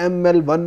ML1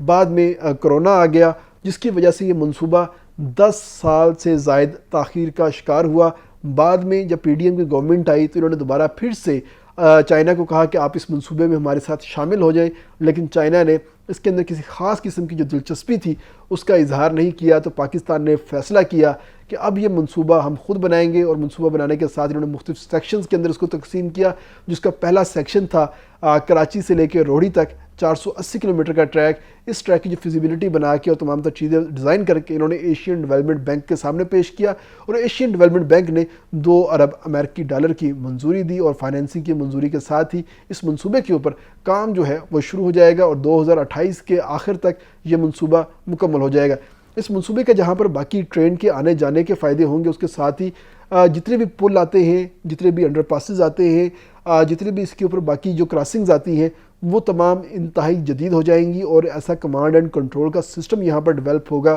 بعد میں corona آ گیا، جس کی وجہ سے یہ منصوبہ 10 سال سے زائد تاخیر کا شکار ہوا۔ بعد میں جب پی ڈی ایم کی گورنمنٹ آئی تو انہوں نے دوبارہ پھر سے چائنا کو کہا کہ آپ اس منصوبے میں ہمارے ساتھ شامل ہو جائیں، لیکن چائنا نے اس کے اندر کسی خاص قسم کی جو دلچسپی تھی اس کا اظہار نہیں کیا۔ تو پاکستان نے فیصلہ کیا کہ اب یہ منصوبہ ہم خود بنائیں گے، اور منصوبہ بنانے کے ساتھ انہوں نے مختلف سیکشنز کے اندر اس کو تقسیم کیا، جس کا پہلا سیکشن تھا کراچی سے لے کے روہڑی تک 480 کلومیٹر کا ٹریک۔ اس ٹریک کی جو فیزیبلٹی بنا کے اور تمام تر چیزیں ڈیزائن کر کے انہوں نے ایشین ڈیولپمنٹ بینک کے سامنے پیش کیا، اور ایشین ڈیولپمنٹ بینک نے 2 ارب امریکی ڈالر کی منظوری دی، اور فائنینسنگ کی منظوری کے ساتھ ہی اس منصوبے کے اوپر کام جو ہے وہ شروع ہو جائے گا، اور 2028 کے آخر تک یہ منصوبہ مکمل ہو جائے گا۔ اس منصوبے کا جہاں پر باقی ٹرین کے آنے جانے کے فائدے ہوں گے، اس کے ساتھ ہی جتنے بھی پل آتے ہیں، جتنے بھی انڈر پاسز آتے ہیں، جتنے بھی اس کے اوپر باقی جو کراسنگز آتی ہیں، وہ تمام انتہائی جدید ہو جائیں گی، اور ایسا کمانڈ اینڈ کنٹرول کا سسٹم یہاں پر ڈیولپ ہوگا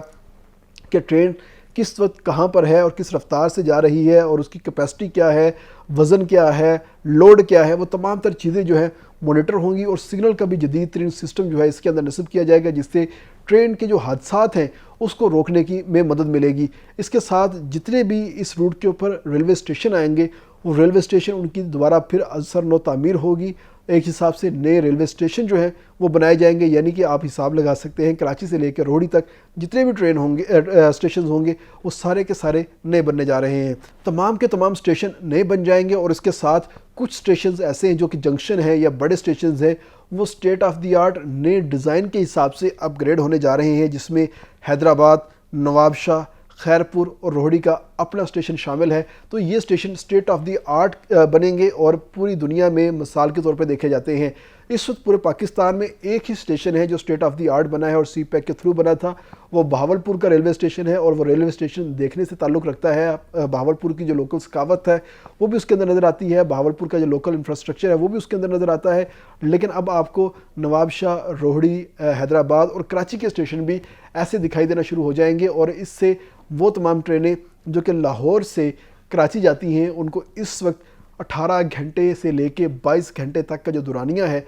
کہ ٹرین کس وقت کہاں پر ہے اور کس رفتار سے جا رہی ہے، اور اس کی کیپیسٹی کیا ہے، وزن کیا ہے، لوڈ کیا ہے، وہ تمام تر چیزیں جو ہے مانیٹر ہوں گی، اور سگنل کا بھی جدید ترین سسٹم جو ہے اس کے اندر نصب کیا جائے گا، جس سے ٹرین کے جو حادثات ہیں اس کو روکنے کی میں مدد ملے گی۔ اس کے ساتھ جتنے بھی اس روٹ کے اوپر ریلوے اسٹیشن آئیں گے، وہ ریلوے اسٹیشن ان کی دوبارہ پھر اثر نو تعمیر ہوگی، ایک حساب سے نئے ریلوے اسٹیشن جو ہیں وہ بنائے جائیں گے، یعنی کہ آپ حساب لگا سکتے ہیں کراچی سے لے کے روہڑی تک جتنے بھی ٹرین ہوں گے اسٹیشنز ہوں گے وہ سارے کے سارے نئے بننے جا رہے ہیں۔ تمام کے تمام اسٹیشن نئے بن جائیں گے، اور اس کے ساتھ کچھ اسٹیشنز ایسے ہیں جو کہ جنکشن ہیں یا بڑے اسٹیشنز ہیں، وہ اسٹیٹ آف دی آرٹ نئے ڈیزائن کے حساب سے اپ گریڈ ہونے جا رہے ہیں، جس میں حیدرآباد، نواب شاہ، خیرپور اور روہڑی کا اپنا اسٹیشن شامل ہے۔ تو یہ station state of the art بنیں گے اور پوری دنیا میں مثال کے طور پہ دیکھے جاتے ہیں۔ اس وقت پورے پاکستان میں ایک ہی اسٹیشن ہے جو اسٹیٹ آف دی آرٹ بنا ہے اور سی پیک کے تھرو بنا تھا، وہ بہاولپور کا ریلوے اسٹیشن ہے، اور وہ ریلوے اسٹیشن دیکھنے سے تعلق رکھتا ہے بہاولپور کی جو لوکل ثقافت ہے وہ بھی اس کے اندر نظر آتی ہے، بہاولپور کا جو لوکل انفراسٹرکچر ہے وہ بھی اس کے اندر نظر آتا ہے۔ لیکن اب آپ کو نواب شاہ، روہڑی، حیدرآباد اور کراچی کے اسٹیشن بھی ایسے دکھائی دینا شروع ہو جائیں گے، اور اس سے وہ تمام ٹرینیں جو کہ لاہور سے کراچی جاتی ہیں ان کو اس وقت 18 گھنٹے سے لے کے 22 گھنٹے تک کا جو دورانیہ ہے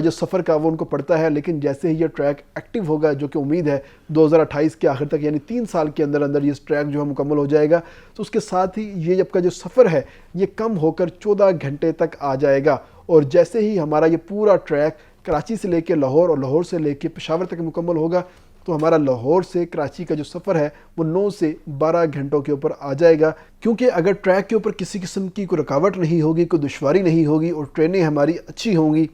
جو سفر کا وہ ان کو پڑتا ہے، لیکن جیسے ہی یہ ٹریک ایکٹیو ہوگا جو کہ امید ہے 2028 کے آخر تک، یعنی 3 سال کے اندر اندر یہ ٹریک جو ہے مکمل ہو جائے گا، تو اس کے ساتھ ہی یہ جب کا جو سفر ہے یہ کم ہو کر 14 گھنٹے تک آ جائے گا۔ اور جیسے ہی ہمارا یہ پورا ٹریک کراچی سے لے کے لاہور اور لاہور سے لے کے پشاور تک مکمل ہوگا، تو ہمارا لاہور سے کراچی کا جو سفر ہے وہ 9 سے 12 گھنٹوں کے اوپر آ جائے گا، کیونکہ اگر ٹریک کے اوپر کسی قسم کی کوئی رکاوٹ نہیں ہوگی، کوئی دشواری نہیں ہوگی، اور ٹرینیں ہماری اچھی ہوں گی،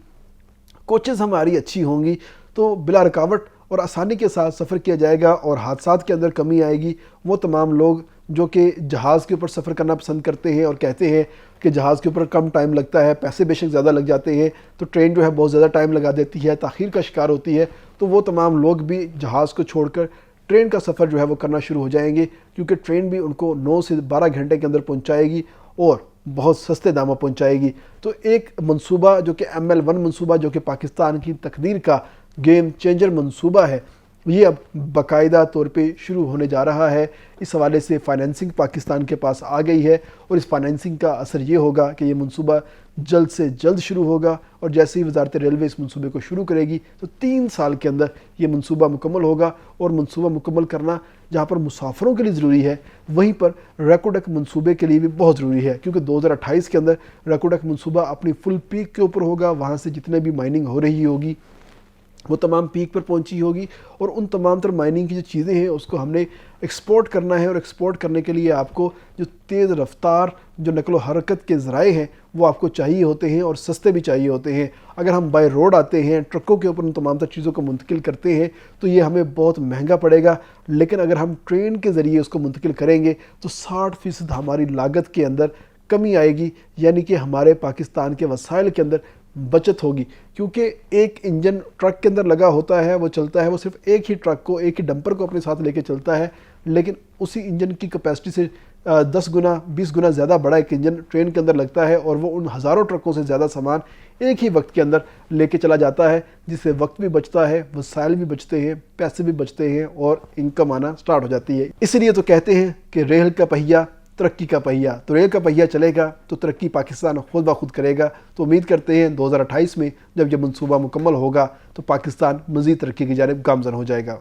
کوچز ہماری اچھی ہوں گی، تو بلا رکاوٹ اور آسانی کے ساتھ سفر کیا جائے گا، اور حادثات کے اندر کمی آئے گی۔ وہ تمام لوگ جو کہ جہاز کے اوپر سفر کرنا پسند کرتے ہیں اور کہتے ہیں کہ جہاز کے اوپر کم ٹائم لگتا ہے، پیسے بے شک زیادہ لگ جاتے ہیں، تو ٹرین جو ہے بہت زیادہ ٹائم لگا دیتی ہے، تاخیر کا شکار ہوتی ہے، تو وہ تمام لوگ بھی جہاز کو چھوڑ کر ٹرین کا سفر جو ہے وہ کرنا شروع ہو جائیں گے، کیونکہ ٹرین بھی ان کو 9 سے 12 گھنٹے کے اندر پہنچائے گی اور بہت سستے داموں پہنچائے گی۔ تو ایک منصوبہ جو کہ ML1 منصوبہ جو کہ پاکستان کی تقدیر کا گیم چینجر منصوبہ ہے، یہ اب باقاعدہ طور پہ شروع ہونے جا رہا ہے۔ اس حوالے سے فائنینسنگ پاکستان کے پاس آ گئی ہے، اور اس فائنینسنگ کا اثر یہ ہوگا کہ یہ منصوبہ جلد سے جلد شروع ہوگا، اور جیسے ہی وزارت ریلوے اس منصوبے کو شروع کرے گی تو 3 سال کے اندر یہ منصوبہ مکمل ہوگا۔ اور منصوبہ مکمل کرنا جہاں پر مسافروں کے لیے ضروری ہے، وہیں پر ریکوڈک منصوبے کے لیے بھی بہت ضروری ہے، کیونکہ 2028 کے اندر ریکوڈک منصوبہ اپنی فل پیک کے اوپر ہوگا، وہاں سے جتنے بھی مائننگ ہو رہی ہوگی وہ تمام پیک پر پہنچی ہوگی، اور ان تمام تر مائننگ کی جو چیزیں ہیں اس کو ہم نے ایکسپورٹ کرنا ہے، اور ایکسپورٹ کرنے کے لیے آپ کو جو تیز رفتار جو نقل و حرکت کے ذرائع ہیں وہ آپ کو چاہیے ہوتے ہیں، اور سستے بھی چاہیے ہوتے ہیں۔ اگر ہم بائی روڈ آتے ہیں، ٹرکوں کے اوپر ان تمام تر چیزوں کو منتقل کرتے ہیں تو یہ ہمیں بہت مہنگا پڑے گا، لیکن اگر ہم ٹرین کے ذریعے اس کو منتقل کریں گے تو 60% ہماری لاگت کے اندر کمی آئے گی، یعنی کہ ہمارے پاکستان کے وسائل کے اندر بچت ہوگی، کیونکہ ایک انجن ٹرک کے اندر لگا ہوتا ہے، وہ چلتا ہے، وہ صرف ایک ہی ٹرک کو، ایک ہی ڈمپر کو اپنے ساتھ لے کے چلتا ہے، لیکن اسی انجن کی کیپیسٹی سے 10 گنا 20 گنا زیادہ بڑا ایک انجن ٹرین کے اندر لگتا ہے، اور وہ ان ہزاروں ٹرکوں سے زیادہ سامان ایک ہی وقت کے اندر لے کے چلا جاتا ہے، جس سے وقت بھی بچتا ہے، وسائل بھی بچتے ہیں، پیسے بھی بچتے ہیں، اور انکم آنا سٹارٹ ہو جاتی ہے۔ اسی لیے تو کہتے ہیں کہ ریل کا پہیہ ترقی کا پہیہ، تو ریل کا پہیہ چلے گا تو ترقی پاکستان خود بخود کرے گا۔ تو امید کرتے ہیں 2028 میں جب یہ منصوبہ مکمل ہوگا تو پاکستان مزید ترقی کی جانب گامزن ہو جائے گا۔